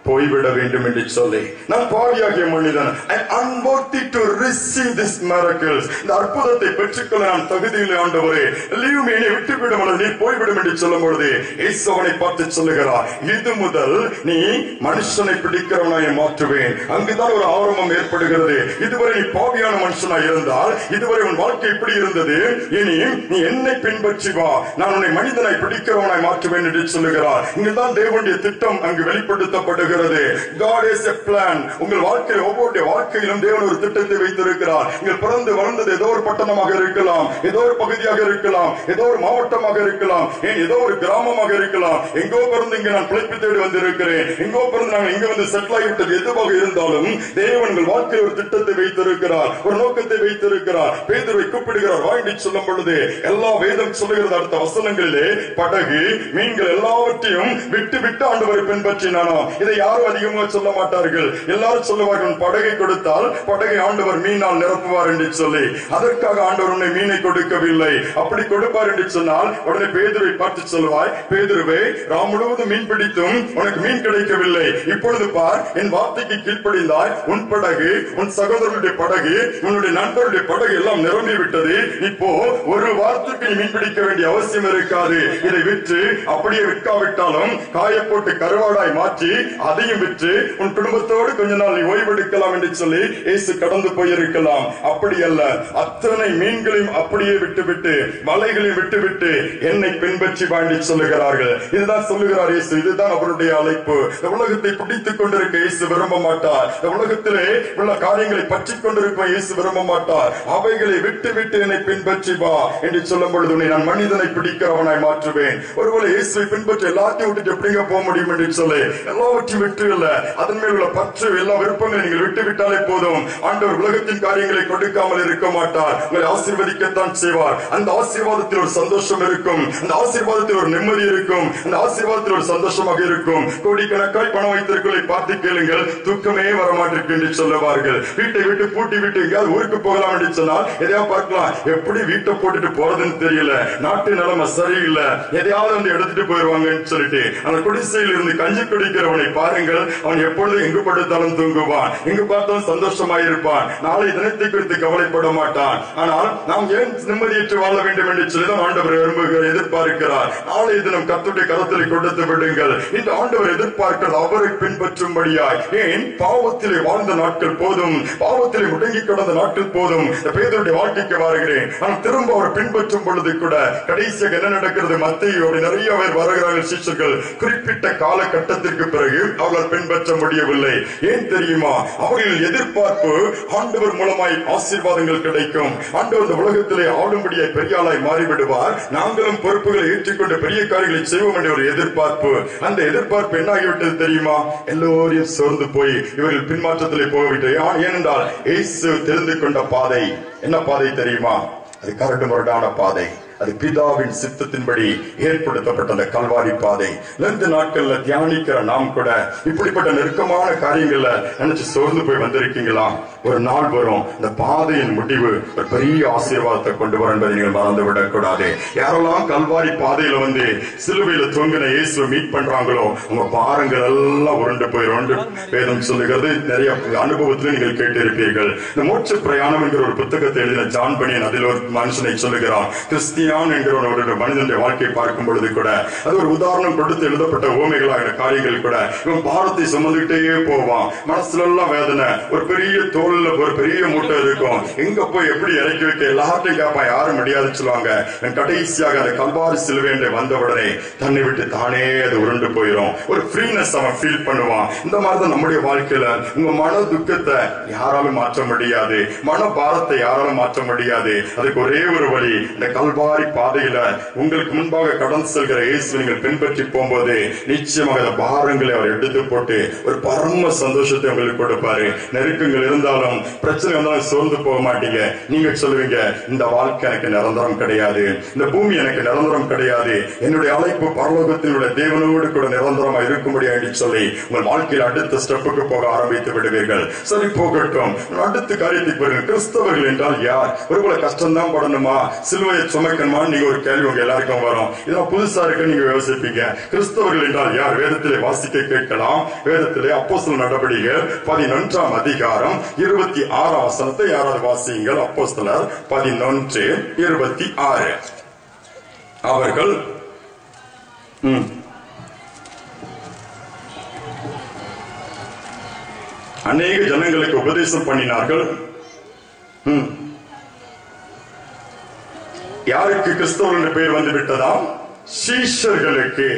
போய்விட வேண்டும் என்று சொல்லி, நான் பாவியாகிய மனிதன், I am unworthy to receive this miracles, இந்த அற்புதத்தை பெற்றுக்கொள்ள நான் தகுதியில்லை ஆண்டவரே, leave me, என்னை விட்டுவிடும், நீ போய்விடும் என்று சொல்லும் பொழுது இயேசு அவனை பார்த்து சொல்லுகிறார், இது முதல் நீ மனுஷனை பிடிக்கிறவனாய் மாற்றுவேன். அங்குதான் ஒரு ஆரம்பம் ஏற்படுகிறது. இதுவரை நீ பாவியான மனுஷனாய் இருந்தால், இதுவரை உன் வாழ்க்கை இப்படி இருந்தது, இனி நீ என்னை பின்பற்றி வா, நான் உன்னை மனிதனாய் பிடிக்கிறவனாய் மாற்றுவேன் என்று சொல்லுகிறார். இங்குதான் தேவனுடைய திட்டம் அங்கு வெளிப்படுத்தப்படுகிறது. God has a plan. உங்கள் வாழ்க்கையில் ஒவ்வொரு வாழ்க்கையிலும் தேவன் ஒரு திட்டத்தை வைத்திருக்கிறார். நீங்கள் பிறந்து வளர்ந்தது ஏதோ ஒரு பட்டணமாக இருக்கலாம், ஏதோ ஒரு பகுதியாக இருக்கலாம், ஏதோ ஒரு மாவட்டமாக இருக்கலாம், ஏதோ ஒரு கிராமமாக இருக்கலாம். எங்கோ பிறந்து இங்க நான் பிழைப்பு தேடி வந்திருக்கிறேன், எங்கோ பிறந்து நாங்கள் இங்க வந்து செட்டில் ஆகிவிட்டது, எதுவாக இருந்தாலும் தேவன் உங்கள் வாழ்க்கையில் ஒரு திட்டத்தை வைத்திருக்கிறார், ஒரு நோக்கத்தை வைத்திருக்கிறார். பேதுருவை கூப்பிடுகிறார், வாங்கி சொல்லும் பொழுது எல்லா வேதம் சொல்லுகிறது அடுத்த வசனங்களிலே, படகு மீன்கள் எல்லாவற்றையும் விட்டு விட்டு ஆண்டவரை பின்பற்றினானாம். இதை யாரும் அதிகமாக சொல்ல மாட்டார்கள். எல்லாரும் சொல்லுவார்கள், படகை கொடுத்தால் படகை ஆண்டவர் மீனால் நிரப்புவார் என்று சொல்லி. அதற்காக ஆண்டவர் உன்னை மீனை கொடுக்கவில்லை. அப்படி கொடுப்பார் என்று சொன்னால் உடனே பேதுருவை பார்த்து சொல்லுவாய், பேதுருவே, ராம் முழுவதும் மீன் பிடித்தும் உனக்கு மீன் கிடைக்கவில்லை. இப்பொழுது பார், என் வார்த்தைக்கு கீழ்ப்படிந்தாய், உன் படகு, உன் சகோதரனுடைய படகு, உன்னுடைய நண்பருடைய படகு எல்லாம் நிரம்பி விட்டது. இப்போ ஒரு வாரத்துக்கு நீ மீன் பிடிக்க வேண்டிய அவசியம் இருக்காது. இதை விற்று அப்படியே விற்காவிட்டாலும் காய போட்டு கருவாடாய் மாற்றி அதையும் விற்று உன் குடும்பத்தோடு கொஞ்ச நாள் நீ ஓய்வெடுக்கலாம் என்று சொல்லி இயேசு கடந்து போயிருக்கலாம். அப்படி அல்ல, அத்தனை மீன்களையும் அப்படியே விட்டுவிட்டு, வலைகளையும் விட்டுவிட்டு என்னை பின்பற்றி வாண்டி சொல்லுகிறார்கள். இதுதான் சொல்லுகிறார் இயேசு. இதுதான் அவருடைய அழைப்பு. இந்த உலகத்தை பிடித்துக் கொண்டிருக்க இயேசு விரும்ப மாட்டார். இந்த உலகத்திலே உள்ள காரியங்களை பற்றிக் கொண்டிருக்க இயேசு விரும்ப மாட்டார். அவைகளை விட்டு விட்டு என்னை பின்பற்றி வா என்று சொல்லும் பொழுது உன்னை நான் மனிதனை பிடிக்கிறவனாய் மாற்றுவேன். ஒருவேளை இயேசுவை பின்பற்றி எல்லாத்தையும் விட்டுட்டு எப்படிங்க போக முடியும் என்று சொல்லி எல்லாவற்றையும் விட்டு இல்ல, அதன் மேல் உள்ள பற்று, எல்லா விருப்பங்களை நீங்கள் விட்டு விட்டாலே போதும். ஆண்டவர் உலகத்தின் காரியங்களை கொடுக்காமல் இருக்க மாட்டார். உங்களை ஆசீர்வதிக்கத்தான் செய்வார். அந்த ஆசீர்வாதத்தில் ஒரு சந்தோஷம் இருக்கும், அந்த ஆசீர்வாதத்தில் ஒரு நிம்மதி இருக்கும், அந்த ஆசீர்வாதத்தில் ஒரு சந்தோஷமாக இருக்கும். கோடிக்கணக்காய் பணம் வைத்திருக்கிறதை பார்த்து கேளுங்கள், தூக்கமே வரமாட்டிருக்கு என்று சொல்லுவார்கள். வீட்டை விட்டு பூட்டி விட்டு எங்கேயாவது ஊருக்கு போகலாம் என்று சொன்னால் எதையாவது பார்க்கலாம், எப்படி வீட்டை போட்டுட்டு போறதுன்னு தெரியல, நாட்டு நிலைமை சரியில்லை, எதையாவது வந்து எடுத்துட்டு போயிருவாங்கன்னு சொல்லிட்டு அந்த குடிசையில் இருந்து கஞ்சி குடிக்கிறவனை பாருங்கள், அவன் எப்பொழுதும் எங்கு படுத்தாலும் தூங்குவான், எங்கு பார்த்தாலும் சந்தோஷமாயிருப்பான். நாளை தினத்தை குறித்து கவலைப்பட மாட்டான். ஆனால் நாம் ஏன் நிம்மதியற்று வாழ வேண்டும் என்று சொல்லிதான் ஆண்டவர் விரும்புகிறார், எதிர்பார்க்கிறார். நாளை தினம் கர்த்தருடைய கரத்தில் கொடுத்து விடுங்கள். இந்த ஆண்டவர் எதிர்பார்க்கிறது அவரை பின்பற்றும்படியாய். ஏன் பாவத்திலே வாழ்ந்த நாட்கள் போதும், பாவத்திலே முடங்கி கிடந்த நாட்கள் போதும். பேதுருடைய வாழ்க்கைக்கு வருகிறேன். ஆனால் திரும்ப அவர் பின்பற்றும் பொழுது கூட கடைசியாக என்ன நடக்கிறது? மத்தேயுவோடு நிறைய பேர் வருகிறார்கள் சீஷர்கள். குறிப்பிட்ட காலகட்டத்திற்கு பிறகு அவர்கள் பின்பற்ற முடியவில்லை. ஏன் தெரியுமா? அவர்கள் எதிர்பார்ப்பு ஆண்டவர் மூலமாய் ஆசீர்வாதங்கள் கிடைக்கும், ஆண்டவர் இந்த உலகத்திலே ஆளும்படியாய் பெரிய ஆளாய் மாறிவிடுவார், நாங்களும் பொறுப்புகளை ஏற்றுக்கொண்டு பெரிய காரியங்களை செய்வோம் என்ற ஒரு எதிர்பார்ப்பு. அந்த எதிர்பார்ப்பு என்ன ஆகிவிட்டது தெரியுமா? எல்லோரையும் சோர்ந்து போய் இவர்கள் பின்மாற்றத்திலே போகவிட்டு. ஏனென்றால் இயேசு தெரிந்து கொண்ட பாதை என்ன பாதை தெரியுமா? அது கரடு முரடான பாதை. அது பிதாவின் சித்தத்தின்படி ஏற்படுத்தப்பட்ட அந்த கல்வாரி பாதை. 2 நாட்கள்ல தியானிக்கிற நாம் கூட இப்படிப்பட்ட நெருக்கமான காரியங்கள்ல நினைச்சு சோர்ந்து போய் வந்திருக்கீங்களா? ஒரு நாள் வரும், இந்த பாதையின் முடிவு ஒரு பெரிய ஆசீர்வாதத்தை கொண்டு வரும் என்பதை நீங்கள் மறந்து விடக்கூடாது. யாரெல்லாம் கல்வாரி பாதையில வந்து சிலுவையில தொங்கின இயேசுவை மீட் பண்றாங்களோ உங்க பாரங்கள் எல்லாம் உருண்டு போயிரும். வேதம் சொல்லுகிறது, நிறைய அனுபவத்தில் நீங்கள் கேட்டிருப்பீர்கள். இந்த மோட்ச பிரயாணம் என்கிற ஒரு புத்தகத்தை எழுதின ஜான் பனியன் அதில் ஒரு மனுஷனை சொல்லுகிறான். கிறிஸ்தியான் என்கிற ஒரு மனிதனுடைய வாழ்க்கையை பார்க்கும் பொழுது கூட அது ஒரு உதாரணம் கொடுத்து எழுதப்பட்ட ஓமைகளாக காரியங்கள் கூட. இவன் பாரத்தை சுமந்துகிட்டே போவான், மனசுல எல்லாம் வேதனை, ஒரு பெரிய தோல்ல ஒரு பெரிய மூட்டை இருக்கும், எங்க போய் எப்படி இறக்கி வைக்க எல்லார்ட்டையும் கேட்பான், யாரும் முடியாது சொல்லுவாங்க. கடைசியாக அந்த கல்வாரி சிலுவை வந்தவுடனே தன்னை விட்டு தானே அது உருண்டு போயிடும். ஒரு ஃப்ரீனஸ் அவன் ஃபீல் பண்ணுவான். இந்த மாதிரிதான் நம்முடைய வாழ்க்கையில உங்க மன துக்கத்தை யாராலும் மாற்ற முடியாது, மன பாரத்தை யாராலும் மாற்ற முடியாது. அதுக்கு ஒரே ஒரு வழி, இந்த கல்வாரி பாதையில உங்களுக்கு முன்பாக கடந்து செல்கிற இயேசு நீங்கள் பின்பற்றி போகும்போது நிச்சயமாக அந்த பாரங்களை அவர் எடுத்து போட்டு ஒரு பரம சந்தோஷத்தை உங்களுக்கு கொடுப்பாரு. நெருக்கங்கள் இருந்தாலும் பிரச்சனை வந்தாலும் சோர்ந்து போக மாட்டீங்க. நீங்க சொல்லுவீங்க, இந்த வாழ்க்கை எனக்கு நிரந்தரம் கிடையாது, இந்த பூமி எனக்கு நிரந்தரம் கிடையாது, என்னுடைய அழைப்பு பரலோகத்தினுடைய தேவனோடு கூட நிரந்தரமா இருக்கும்படியா என்று சொல்லி உங்கள் வாழ்க்கையில் அடுத்த ஸ்டெப்புக்கு போக ஆரம்பித்து விடுவீர்கள். சரி, போகட்டும், அடுத்த காரியத்துக்கு வருங்க. கிறிஸ்தவர்கள் என்றால் யார்? ஒருவேளை கஷ்டம் தான் படணுமா, சிலுவையை சுமக்கணுமா, நீங்க ஒரு கேள்வி உங்க எல்லாருக்கும் வரும். இதெல்லாம் புதுசா இருக்கு, நீங்க யோசிப்பீங்க. கிறிஸ்தவர்கள் என்றால் யார்? வேதத்திலே வாசிக்க கேட்கலாம். வேதத்திலே அப்போஸ்தலர் நடபடிகள் 11ஆம் அதிகாரம் 26ஆம் வசனத்தை யாராவது வாசியுங்கள். அப்போஸ்தலர் 11:26. அவர்கள் அநேக ஜனங்களுக்கு உபதேசம் பண்ணினார்கள். யாருக்கு கிறிஸ்தவர்கள் என்று பெயர் வந்து விட்டதா? சீஷர்களுக்கு.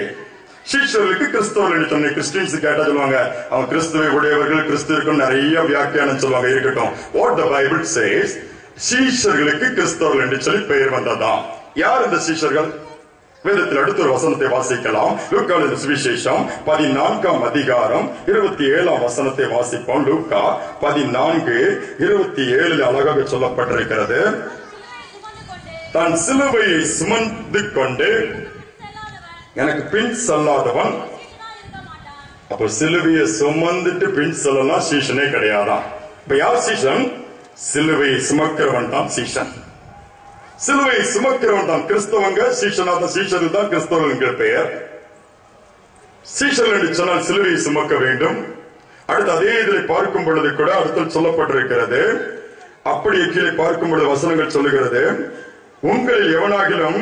சீஷர்களுக்கு கிறிஸ்தவர்கள் என்று சொன்ன கிறிஸ்டியன்ஸ் கேட்டா சொல்லுவாங்க, அவன் கிறிஸ்துவை உடையவர்கள், கிறிஸ்துவுக்கும் நிறைய வியாக்கியானம் சொல்லுவாங்க. இருக்கட்டும், வாட் தி பைபிள் சேஸ், சீஷர்களுக்கு கிறிஸ்தவர்கள் என்று சொல்லி பெயர் வந்ததாம். யார் இந்த சீஷர்கள்? வேதத்தில் அடுத்த ஒரு வசனத்தை வாசிக்கலாம். லூக்கா சுவிசேஷம் 14ஆம் அதிகாரம் 27ஆம் வசனத்தை வாசிப்போம். லூக்கா 14:27 அழகாக சொல்லப்பட்டிருக்கிறது. தன் சிலுவையை சுமந்து கொண்டு எனக்கு பின் செல்லாதவன். அப்ப சிலுவையை சுமந்துட்டு பின் செல்லலாம் சீஷனே கிடையாதான். இப்ப யார் சீஷன்? சிலுவையை சுமக்கிறவன் தான் சீஷன். சிலுவையை சுமக்கிறவன் தான் கிறிஸ்தவங்க. சீஷனாக சீஷர்கள் தான் கிறிஸ்தவர்கள் என்கிற பெயர். சீஷர்கள் என்று சொன்னால் சிலுவையை சுமக்க வேண்டும். அடுத்து அதே இதில் பார்க்கும் பொழுது கூட அடுத்து சொல்லப்பட்டிருக்கிறது. அப்படி கீழே பார்க்கும் பொழுது வசனங்கள் சொல்லுகிறது, உங்களில் எவனாகிலும்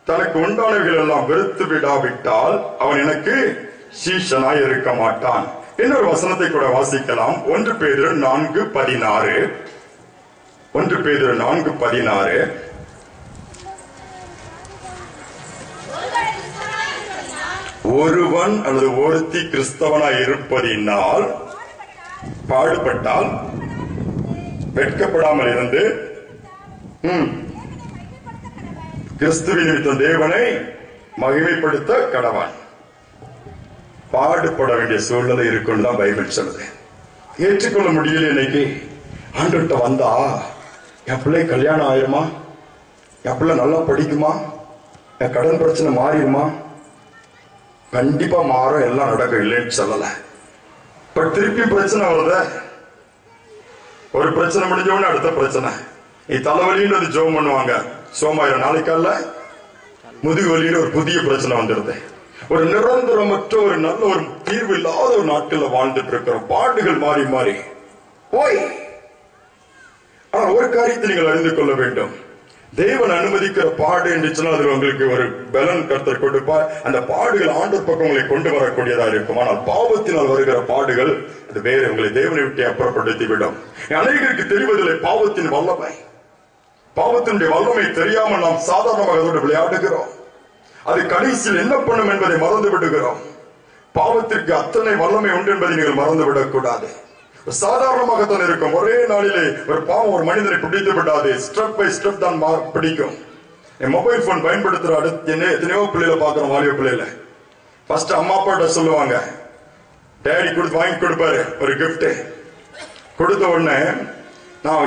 தனக்கு உண்டானவர்கள் எல்லாம் வெறுத்து விடாவிட்டால் அவன் எனக்கு சீஷனாய் இருக்க மாட்டான். இன்னொரு வசனத்தை கூட வாசிக்கலாம். 1 பேதுரு 4:16. 1 பேதுரு 4:16. ஒருவன் அல்லது ஒருத்தி கிறிஸ்தவனாய் இருப்பதினால் பாடுபட்டால் வெட்கப்படாமல் இருந்து கிறிஸ்துவின் நிமித்தம் தேவனை மகிமைப்படுத்த கடவான். பாடுபட வேண்டிய சூழ்நிலை இருக்குன்னு தான் பைபிள் சொல்லுது. ஏற்றுக்கொள்ள முடியல. இன்னைக்கு ஆண்டவர்கிட்ட வந்தா என் பிள்ளை கல்யாணம் ஆயிருமா, என் பிள்ளை நல்லா படிக்குமா, என் கடன் பிரச்சனை மாறிடுமா? கண்டிப்பா மாறும், எல்லாம் நடக்கும், இல்லைன்னு சொல்லல. பட் திருப்பி பிரச்சனை வருத. ஒரு பிரச்சனை முடிஞ்சவொடனே அடுத்த பிரச்சனை. நீ தலைவலின்னு ஜோம் பண்ணுவாங்க, சோமாயிரம் நாளைக்கால முதுகு வலின்னு ஒரு புதிய பிரச்சனை வந்துடுது. ஒரு நிரந்தரமற்ற ஒரு நல்ல ஒரு தீர்வு இல்லாத ஒரு நாட்கள்ல வாழ்ந்துட்டு இருக்கிறோம். பாடுகள் மாறி மாறி போய் ஆனால் ஒரு காரியத்தை நீங்கள் அறிந்து கொள்ள வேண்டும். தேவன் அனுமதிக்கிற பாடு என்று சொன்னால் அதில் உங்களுக்கு ஒரு பலன் கர்த்தர் கொடுப்பார். அந்த பாடுகள் ஆண்டவர் பக்கம் உங்களை கொண்டு வரக்கூடியதா இருக்கும். ஆனால் பாவத்தினால் வருகிற பாடுகள் அது வேறு, உங்களை தேவனை விட்டு அப்புறப்படுத்தி விடும். அநேகருக்கு தெரிவதில்லை பாவத்தின் வல்லமை. பாவத்தினுடைய வல்லமை தெரியாமல் நாம் சாதாரணமாக அதோடு விளையாடுகிறோம். அது கடைசியில் என்ன பண்ணும் என்பதை மறந்து விடுகிறோம். பாவத்திற்கு அத்தனை வல்லமை உண்டு என்பதை நீங்கள் மறந்து விடக்கூடாது. சாதாரணமாகத்தான் இருக்கும். ஒரே நாளிலே ஒரு பாவம் ஒரு மனிதனை பிடித்து விடாது. ஸ்டெப் பை ஸ்டெப் தான் பிடிக்கும். என் மொபைல் போன் பயன்படுத்துற அடுத்து எத்தனையோ பிள்ளைகளை பார்க்கிறோம். வாலிப பிள்ளைல ஃபர்ஸ்ட் அம்மா அப்பாட்ட சொல்லுவாங்க, டேடி கொடுத்து வாங்கி கொடுப்பாரு ஒரு கிஃப்ட். கொடுத்த உடனே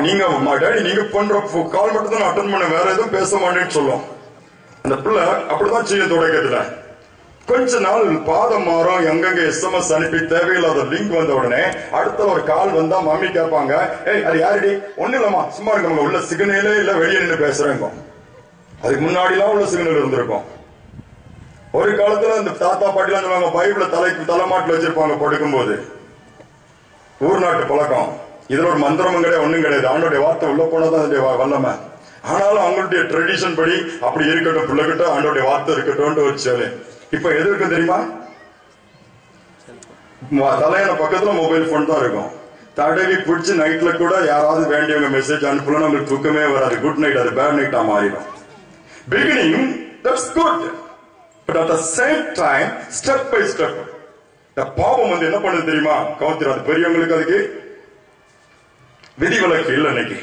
நீங்க டேடி நீங்க பண்ற கால் மட்டும் தான் அட்டன் பண்ண, வேற எதுவும் பேச மாட்டேன்னு சொல்லுவோம். அந்த பிள்ளை அப்படிதான் செய்ய தொடக்கத்துல. கொஞ்ச நாள் பாதம் மாறும், எங்கெங்க SMS அனுப்பி தேவையில்லாத லிங்க் வந்த உடனே அடுத்த ஒரு கால் வந்தா மம்மி கேட்பாங்க, ஏய் அது யாருடி? ஒண்ணு இல்லம்மா சும்மா இருக்க, உள்ள சிக்னலே இல்ல வெளியே நின்று பேசுறேங்க. அதுக்கு முன்னாடி எல்லாம் உள்ள சிக்னல் இருந்திருக்கும். ஒரு காலத்துல இந்த தாத்தா பாட்டிலாம் பைபிள தலைமாட்டில் வச்சிருப்பாங்க படுக்கும் போது. ஊர் நாட்டு பழக்கம். இதுல ஒரு மந்திரமும் கிடையாது, ஒண்ணும் கிடையாது. அவனுடைய வார்த்தை உள்ள போனதான் வல்லமை. ஆனாலும் அவங்களுடைய ட்ரெடிஷன் படி அப்படி இருக்கட்டும், பிள்ளைகிட்ட அவனுடைய வார்த்தை இருக்கட்டும் வச்சு. இப்ப எது இருக்கு தெரியுமா? தலையான பக்கத்துல மொபைல் போன் தான் இருக்கும். தடவி பிடிச்சி நைட்ல கூட யாராவது வேண்டியவங்க மெசேஜ் அனுப்பலாம், உங்களுக்கு தூக்கமே வராது. குட் நைட் அது பேட் நைட்டா மாறிடும். Beginning that's good, but at the same time step by step இந்த பாவம் என்ன பண்ணுது தெரியுமா? கவுத்திராது. பெரியவங்களுக்கு அதுக்கு விதிவிலக்கு இல்லை. இன்னைக்கு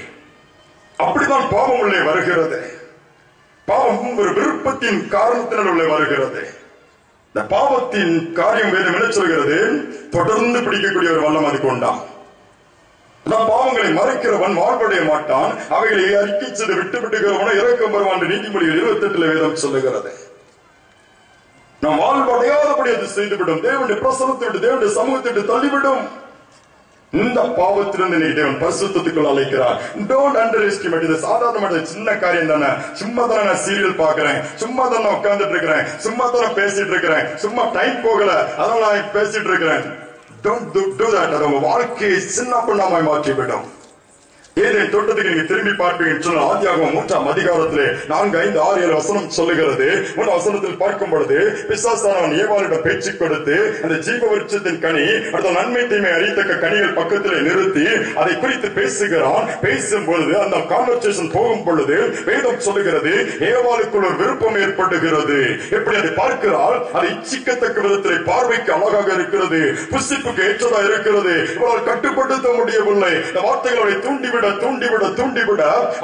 அப்படித்தான் பாவம் உள்ளே வருகிறது. பாவம் ஒரு விருப்பத்தின் காரணத்தினால் உள்ளே வருகிறது. இந்த பாவத்தின் காரியம் வேதம் என்ன சொல்கிறது? தொடர்ந்து பிடிக்கக்கூடிய ஒரு வல்லம் அது கொண்டான். பாவங்களை மறைக்கிறவன் வாழ்வடைய மாட்டான், அவைகளை அறிக்கை செய்து விட்டு விட்டுகிறவன இறக்கம் வருவான் என்று நீதிமொழிகள் 28 வேதம் சொல்லுகிறது. நாம் வாழ்வடையாதபடி அது செய்துவிடும். தேவனுடைய பிரசனத்தை விட்டு தேவனுடைய சமூகத்தை விட்டு தள்ளிவிடும். இந்த பாவத்திலிருந்து நீ தேவன் பரிசுத்தத்துக்குள் அழைக்கிறார். Don't under estimate. இது சாதாரணமான சின்ன காரியம் தானே. சும்மா தானே நான் சீரியல் பாக்குறேன், சும்மா தானே உட்கார்ந்துட்டு இருக்கிறேன், சும்மா தானே பேசிட்டு இருக்கிறேன், சும்மா டைம் போகல அதனால நான் பேசிட்டு இருக்கிறேன். Don't to that. அது உங்க வாழ்க்கையை சின்ன பண்ணாம மாற்றிவிடும். ஏதேன் தோட்டத்துக்கு நீங்க திரும்பி பார்ப்பீங்கன்னு சொன்னால் ஆதியாகமம் 3ஆம் அதிகாரத்திலே 4, 5, 6, 7 வசனம் சொல்லுகிறது. 1 வசனத்தில் பார்க்கும் பொழுது பிசாசானவன் ஏவாளிடம் பேச்சு கொடுத்து அந்த ஜீவ விருட்சத்தின் கனி அடுத்த நன்மை தீமை அறியத்தக்க கனிகள் பக்கத்திலே நிறுத்தி அதை குறித்து பேசுகிறான். பேசும் பொழுது அந்த கான்வர்சேஷன் போகும் பொழுது வேதம் சொல்லுகிறது ஏவாளுக்குள் ஒரு விருப்பம் ஏற்படுகிறது. எப்படி அதை பார்க்கிறாள்? அதை இச்சிக்கத்தக்க விதத்திலே பார்வைக்கு அழகாக இருக்கிறது, புசிப்புக்கு ஏற்றதா இருக்கிறது. இவளால் கட்டுப்படுத்த முடியவில்லை. இந்த வார்த்தைகளை தூண்டிவிட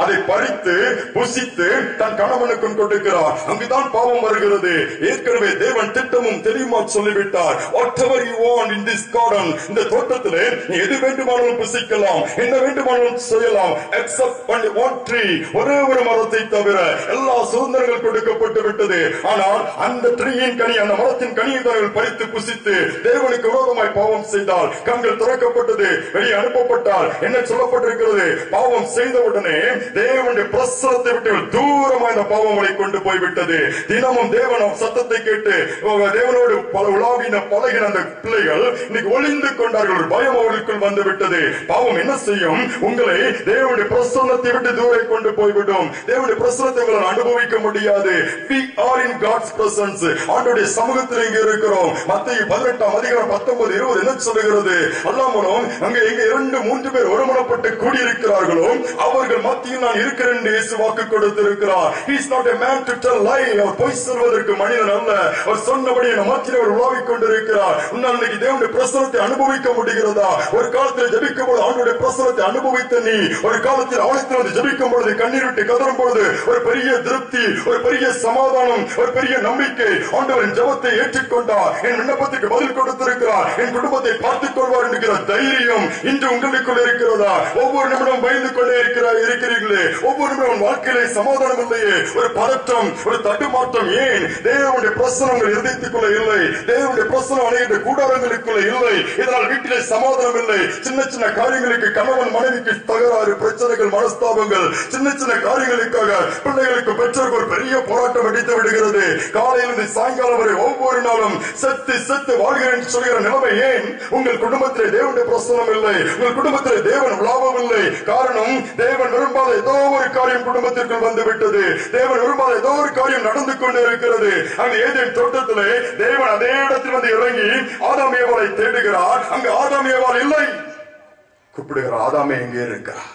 அதை பறித்து புசித்து தன் கணவனுக்கும் கொடுக்கிறார். அங்குதான் பாவம் வருகிறது. ஏற்கனவே தேவன் திட்டமும் தெளிவா சொல்லிவிட்டார். whatever you want in this garden, இந்த தோட்டத்திலே நீ எது வேண்டுமானாலும் புசிக்கலாம், என்ன வேண்டுமானாலும் செய்யலாம், except one tree, ஒரே ஒரு மரத்தை தவிர எல்லா சுதந்திரங்கள் கொடுக்கப்பட்டு விட்டது. ஆனால் அந்த ட்ரீயின் கனி, அந்த மரத்தின் கனியை தாங்கள் பறித்து புசித்து தேவனுக்கு விரோதமாய் பாவம் செய்தால் கண்கள் திறக்கப்பட்டது, வெளியே அனுப்பப்பட்டால் என்ன சொல்லப்பட்டிருக்கிறது? பாவம் செய்தவுடனே தேவனுடைய பிரசனத்தை விட்டு தூரமாக இந்த பாவங்களை கொண்டு போய்விட்டது. தினமும் தேவன் சத்தத்தை கேட்டு தேவனோடு உலாவின பழகின அந்த பிள்ளைகள் இன்னைக்கு ஒளிந்து கொண்டார்கள். ஒரு பயம் அவர்களுக்குள் வந்து விட்டது. பாவம் என்ன செய்யும்? உங்களை தேவனுடைய பிரசன்னத்தை விட்டு தூர கொண்டு போய்விடும். தேவனுடைய பிரசன்னத்தை உங்களால் அனுபவிக்க முடியாது. We are in God's presence. ஆண்டவருடைய சமூகத்தில் இங்கே இருக்கிறோம். மத்தேயு 18ஆம் அதிகாரம் 19, 20 என்ன சொல்லுகிறது? அல்லாமலும் அங்கே எங்க 2, 3 பேர் ஒருமனப்பட்டு கூடியிருக்கிறார்களோ அவர்கள் மத்தியில் நான் இருக்கிறேன் என்று இயேசு வாக்கு கொடுத்திருக்கிறார். He is not a man to tell lie. அவர் பொய் சொல்வதற்கு மனிதன் அல்ல. அவர் சொன்னபடி நம் மத்தியில் அவர் உலாவிக் கொண்டிருக்கிறார். உன்னால் இன்னைக்கு தேவனுடைய பிரசன்னத்தை அனுபவிக்க முடிகிறதா? ஒரு காலத்தில் ஜெபிக்கும் பொழுது ஆண்டவருடைய பிரசன்னத்தை அனுபவித்த நீ ஒரு காலத்தில் அவனத்தில் வந்து ஜெபிக்கும் பொழுது கண்ணீர் விட்டு கதறும் பொழுது ஒரு பெரிய திருப்தி, ஒரு பெரிய சமாதானம், ஒரு பெரிய நம்பிக்கை. ஆண்டவரின் ஜெபத்தை ஏற்றுக்கொண்டார், என் விண்ணப்பத்துக்கு பதில் கொடுத்திருக்கிறார், என் குடும்பத்தை பார்த்துக் கொள்வார் என்கிற தைரியம் இன்று உங்களுக்குள் இருக்கிறதா? ஒவ்வொரு நிமிடம் பயந்து கொண்டே இருக்கிறீர்களே, ஒவ்வொரு நிமிடம் வாழ்க்கையிலே சமாதானம் இல்லையே, ஒரு பதற்றம், ஒரு தட்டுமாற்றம். ஏன்? தேவனுடைய பிரசனங்கள் இருதயத்துக்குள்ள இல்லை, தேவனுடைய பிரசனம் அனைத்து கூடாரங்களுக்குள்ள இல்லை. இதனால் வீட்டிலே சமாதானம் இல்லை. சின்ன சின்ன காரியங்களுக்கு கணவன் மனைவிக்கு தகராறு, பிரச்சனைகள், மனஸ்தாபங்கள், சின்ன சின்ன காரியங்களுக்காக பிள்ளைகளுக்கு பெற்றோர்கள் ஒரு பெரிய போராட்டம் வெடித்து விடுகிறது. காலையிலிருந்து சாயங்காலம் வரை ஒவ்வொரு நாளும் செத்து செத்து வாழ்கிறேன் சொல்கிற நிலைமை. ஏன்? உங்கள் குடும்பத்திலே தேவனுடைய பிரசனம் இல்லை, உங்கள் குடும்பத்திலே தேவன் உலாவவில்லை. காரணம் தேவன் விரும்பாத ஏதோ ஒரு காரியம் குடும்பத்திற்குள் வந்து விட்டது. தேவன் விரும்பாத ஏதோ ஒரு காரியம் நடந்து கொண்டு இருக்கிறது. அங்கு ஏதேன் தோட்டத்திலே தேவன் அதே இடத்தில் வந்து இறங்கி ஆதாம் ஏவாளை தேடுகிறார். அங்கு ஆதாம் ஏவாள் இல்லை. கூப்பிடுகிறார், ஆதாமே எங்கே இருக்கிறார்?